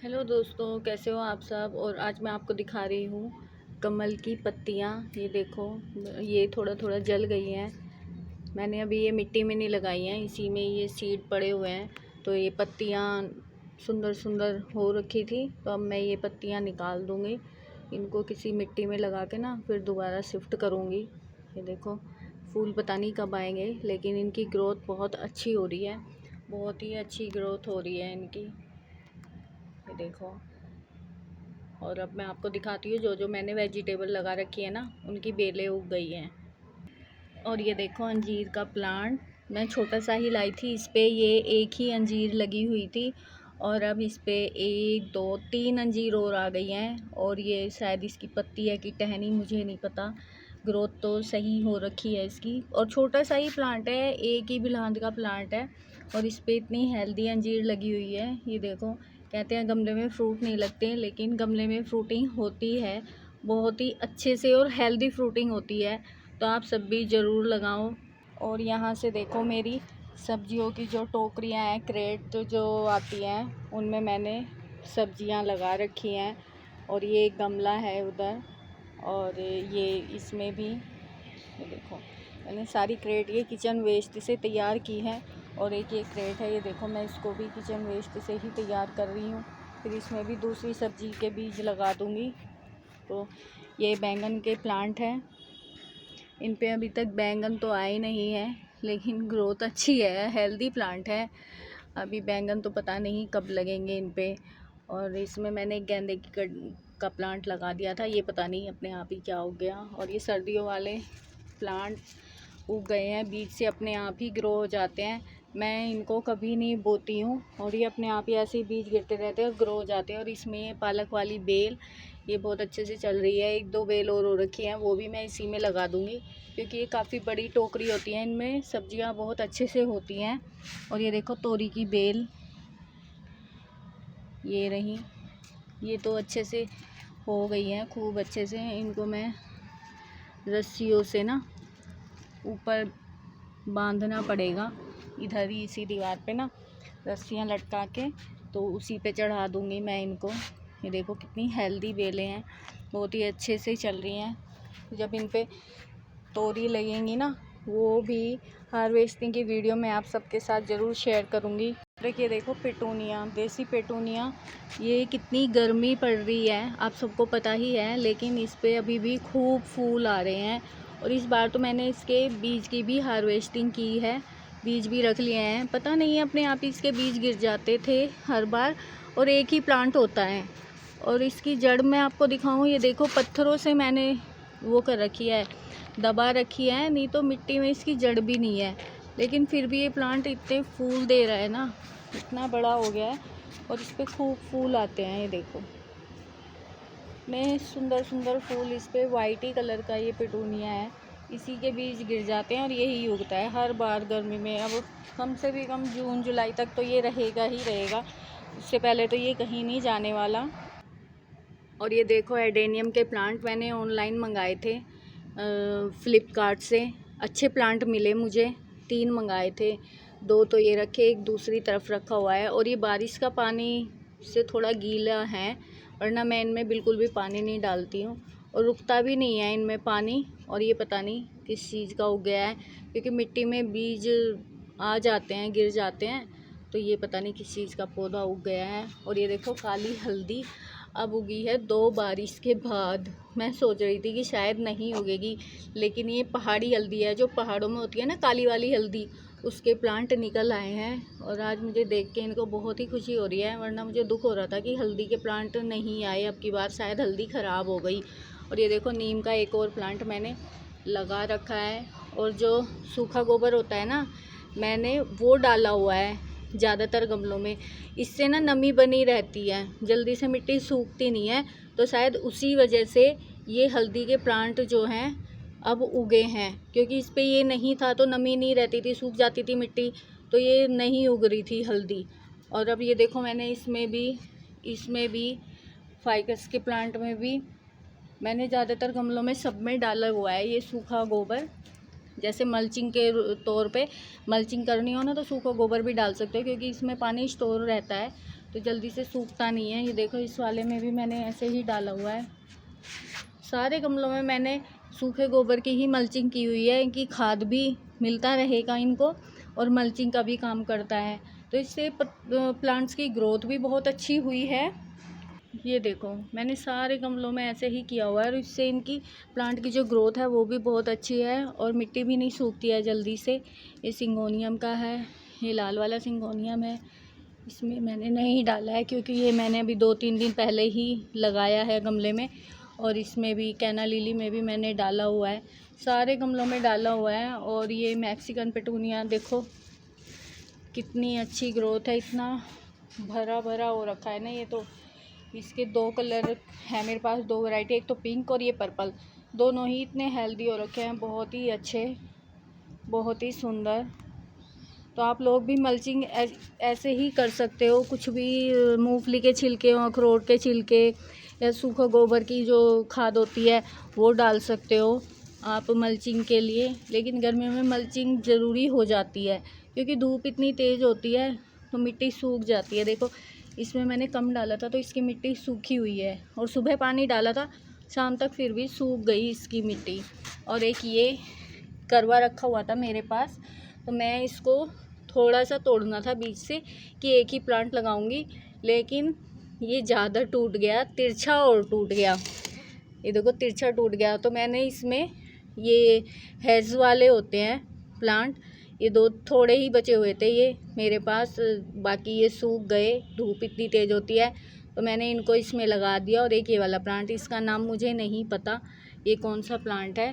Hello दोस्तों, कैसे हो आप सब। और आज मैं आपको दिखा रही हूँ कमल की पत्तियाँ। ये देखो, ये थोड़ा थोड़ा जल गई हैं। मैंने अभी ये मिट्टी में नहीं लगाई हैं, इसी में ये सीड पड़े हुए हैं। तो ये पत्तियाँ सुंदर सुंदर हो रखी थी, तो अब मैं ये पत्तियाँ निकाल दूँगी। इनको किसी मिट्टी में लगा के ना फिर दोबारा शिफ्ट करूँगी। ये देखो, फूल पता नहीं कब आएंगे, लेकिन इनकी ग्रोथ बहुत अच्छी हो रही है। बहुत ही अच्छी ग्रोथ हो रही है इनकी। ये देखो, और अब मैं आपको दिखाती हूँ जो जो मैंने वेजिटेबल लगा रखी है ना, उनकी बेलें उग गई हैं। और ये देखो, अंजीर का प्लांट मैं छोटा सा ही लाई थी, इस पे ये एक ही अंजीर लगी हुई थी। और अब इस पे 1 2 3 अंजीर और आ गई हैं। और ये शायद इसकी पत्ती है कि टहनी, मुझे नहीं पता। ग्रोथ तो सही हो रखी है इसकी। और छोटा सा ही प्लांट है, एक ही बिलांद का प्लांट है, और इस पे इतनी हेल्दी अंजीर लगी हुई है। ये देखो, कहते हैं गमले में फ्रूट नहीं लगते, लेकिन गमले में फ्रूटिंग होती है, बहुत ही अच्छे से और हेल्दी फ्रूटिंग होती है। तो आप सब भी ज़रूर लगाओ। और यहाँ से देखो, मेरी सब्जियों की जो टोकरियाँ हैं, क्रेट जो आती हैं, उनमें मैंने सब्जियाँ लगा रखी हैं। और ये एक गमला है उधर, और ये इसमें भी, ये देखो, मैंने सारी क्रेट ये किचन वेस्ट से तैयार की है। और एक ये क्रेट है, ये देखो, मैं इसको भी किचन वेस्ट से ही तैयार कर रही हूँ। फिर इसमें भी दूसरी सब्जी के बीज लगा दूँगी। तो ये बैंगन के प्लांट हैं, इन पे अभी तक बैंगन तो आए नहीं है, लेकिन ग्रोथ अच्छी है, हेल्दी प्लांट है। अभी बैंगन तो पता नहीं कब लगेंगे इन पे। और इसमें मैंने गेंदे का प्लांट लगा दिया था, ये पता नहीं अपने आप ही क्या हो गया। और ये सर्दियों वाले प्लांट उग गए हैं, बीज से अपने आप ही ग्रो हो जाते हैं। मैं इनको कभी नहीं बोती हूँ, और ये अपने आप ही ऐसे ही बीज गिरते रहते हैं और ग्रो हो जाते हैं। और इसमें ये पालक वाली बेल, ये बहुत अच्छे से चल रही है। 1 2 बेल और हो रखी हैं, वो भी मैं इसी में लगा दूँगी, क्योंकि ये काफ़ी बड़ी टोकरी होती है, इनमें सब्जियां बहुत अच्छे से होती हैं। और ये देखो, तोरी की बेल ये रही, ये तो अच्छे से हो गई हैं, खूब अच्छे से। इनको मैं रस्सियों से ना ऊपर बांधना पड़ेगा, इधर ही इसी दीवार पे ना रस्सियाँ लटका के, तो उसी पे चढ़ा दूँगी मैं इनको। ये देखो कितनी हेल्दी बेलें हैं, बहुत ही अच्छे से चल रही हैं। जब इन पे तोरी लगेंगी ना, वो भी हार्वेस्टिंग की वीडियो मैं आप सबके साथ ज़रूर शेयर करूँगी। देखिए, देखो पेटूनिया, देसी पेटूनिया, ये कितनी गर्मी पड़ रही है आप सबको पता ही है, लेकिन इस पे अभी भी खूब फूल आ रहे हैं। और इस बार तो मैंने इसके बीज की भी हार्वेस्टिंग की है, बीज भी रख लिए हैं। पता नहीं अपने आप ही इसके बीज गिर जाते थे हर बार, और एक ही प्लांट होता है। और इसकी जड़ मैं आपको दिखाऊं, ये देखो, पत्थरों से मैंने वो कर रखी है, दबा रखी है, नहीं तो मिट्टी में इसकी जड़ भी नहीं है। लेकिन फिर भी ये प्लांट इतने फूल दे रहा है ना, इतना बड़ा हो गया है, और इस पर खूब फूल आते हैं। ये देखो, इतने सुंदर सुंदर फूल इस पर, वाइट ही कलर का ये पेटूनिया है। इसी के बीज गिर जाते हैं और यही उगता है हर बार गर्मी में। अब कम से भी कम जून जुलाई तक तो ये रहेगा ही रहेगा, उससे पहले तो ये कहीं नहीं जाने वाला। और ये देखो, एडेनियम के प्लांट मैंने ऑनलाइन मंगाए थे फ्लिपकार्ट से। अच्छे प्लांट मिले मुझे, 3 मंगाए थे। 2 तो ये रखे, एक दूसरी तरफ रखा हुआ है। और ये बारिश का पानी से थोड़ा गीला है, वरना मैं इनमें बिल्कुल भी पानी नहीं डालती हूँ, और रुकता भी नहीं है इनमें पानी। और ये पता नहीं किस चीज़ का उग गया है, क्योंकि मिट्टी में बीज आ जाते हैं, गिर जाते हैं, तो ये पता नहीं किस चीज़ का पौधा उग गया है। और ये देखो, काली हल्दी अब उगी है 2 बारिश के बाद। मैं सोच रही थी कि शायद नहीं उगेगी, लेकिन ये पहाड़ी हल्दी है, जो पहाड़ों में होती है ना, काली वाली हल्दी, उसके प्लांट निकल आए हैं। और आज मुझे देख के इनको बहुत ही खुशी हो रही है, वरना मुझे दुख हो रहा था कि हल्दी के प्लांट नहीं आए अब की बार, शायद हल्दी ख़राब हो गई। और ये देखो, नीम का एक और प्लांट मैंने लगा रखा है। और जो सूखा गोबर होता है ना, मैंने वो डाला हुआ है ज़्यादातर गमलों में। इससे ना नमी बनी रहती है, जल्दी से मिट्टी सूखती नहीं है। तो शायद उसी वजह से ये हल्दी के प्लांट जो हैं अब उगे हैं, क्योंकि इस पे ये नहीं था तो नमी नहीं रहती थी, सूख जाती थी मिट्टी, तो ये नहीं उग रही थी हल्दी। और अब ये देखो, मैंने इसमें भी फाइकस के प्लांट में भी मैंने ज़्यादातर गमलों में सब में डाला हुआ है ये सूखा गोबर। जैसे मल्चिंग के तौर पे मल्चिंग करनी हो ना, तो सूखा गोबर भी डाल सकते हो, क्योंकि इसमें पानी स्टोर रहता है, तो जल्दी से सूखता नहीं है। ये देखो इस वाले में भी मैंने ऐसे ही डाला हुआ है। सारे गमलों में मैंने सूखे गोबर की ही मल्चिंग की हुई है कि खाद भी मिलता रहेगा इनको और मल्चिंग का भी काम करता है। तो इससे प्लांट्स की ग्रोथ भी बहुत अच्छी हुई है। ये देखो मैंने सारे गमलों में ऐसे ही किया हुआ है और इससे इनकी प्लांट की जो ग्रोथ है वो भी बहुत अच्छी है और मिट्टी भी नहीं सूखती है जल्दी से। ये सिंगोनियम का है, ये लाल वाला सिंगोनियम है। इसमें मैंने नहीं डाला है क्योंकि ये मैंने अभी 2-3 दिन पहले ही लगाया है गमले में। और इसमें भी कैना लिली में भी मैंने डाला हुआ है, सारे गमलों में डाला हुआ है। और ये मैक्सिकन पेटूनिया देखो कितनी अच्छी ग्रोथ है, इतना भरा भरा हो रखा है ना। ये तो इसके 2 कलर है मेरे पास, 2 वैरायटी, एक तो पिंक और ये पर्पल। दोनों ही इतने हेल्दी हो रखे हैं, बहुत ही अच्छे, बहुत ही सुंदर। तो आप लोग भी मल्चिंग ऐसे ही कर सकते हो। कुछ भी मूंगफली के छिलके, अखरोट के छिलके या सूखा गोबर की जो खाद होती है वो डाल सकते हो आप मल्चिंग के लिए। लेकिन गर्मियों में मल्चिंग ज़रूरी हो जाती है क्योंकि धूप इतनी तेज़ होती है तो मिट्टी सूख जाती है। देखो इसमें मैंने कम डाला था तो इसकी मिट्टी सूखी हुई है और सुबह पानी डाला था, शाम तक फिर भी सूख गई इसकी मिट्टी। और एक ये करवा रखा हुआ था मेरे पास, तो मैं इसको थोड़ा सा तोड़ना था बीच से कि एक ही प्लांट लगाऊंगी, लेकिन ये ज़्यादा टूट गया, तिरछा और टूट गया। ये देखो तिरछा टूट गया। तो मैंने इसमें ये हेज वाले होते हैं प्लांट, ये 2 थोड़े ही बचे हुए थे ये मेरे पास, बाकी ये सूख गए, धूप इतनी तेज़ होती है। तो मैंने इनको इसमें लगा दिया। और एक ये वाला प्लांट, इसका नाम मुझे नहीं पता ये कौन सा प्लांट है।